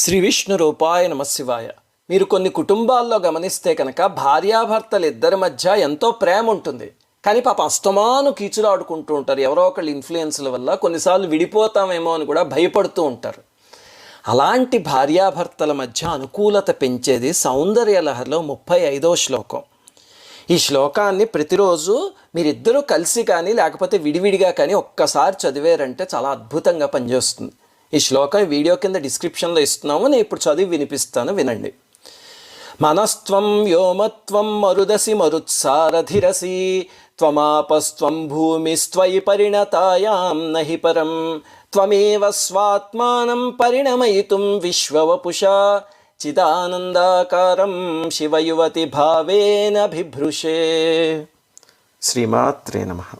శ్రీ విష్ణు రూపాయ నమశివాయ. మీరు కొన్ని కుటుంబాల్లో గమనిస్తే కనుక భార్యాభర్తలు ఇద్దరి మధ్య ఎంతో ప్రేమ ఉంటుంది, కానీ పాప అస్తమాను కీచులాడుకుంటూ ఉంటారు. ఎవరో ఒకళ్ళు ఇన్ఫ్లుయెన్స్ల వల్ల కొన్నిసార్లు విడిపోతామేమో అని కూడా భయపడుతూ ఉంటారు. అలాంటి భార్యాభర్తల మధ్య అనుకూలత పెంచేది సౌందర్యలహరిలో 35వ శ్లోకం. ఈ శ్లోకాన్ని ప్రతిరోజు మీరిద్దరూ కలిసి కానీ లేకపోతే విడివిడిగా కానీ ఒక్కసారి చదివారంటే చాలా అద్భుతంగా పనిచేస్తుంది. ఈ శ్లోకం వీడియో కింద డిస్క్రిప్షన్లో ఇస్తున్నాము, నేను ఇప్పుడు చదివి వినిపిస్తాను, వినండి. మనస్త్వం వ్యోమత్వం మరుదసి మరుత్సారధిరసి త్వమాపస్త్వం భూమిస్త్వయి పరిణతాయాం నహి పరం త్వమేవ స్వాత్మానం పరిణమయితుం విశ్వవపుషా చిదానందాకారం శివయువతి భావేన బిభృషే. శ్రీమాత్రే నమః.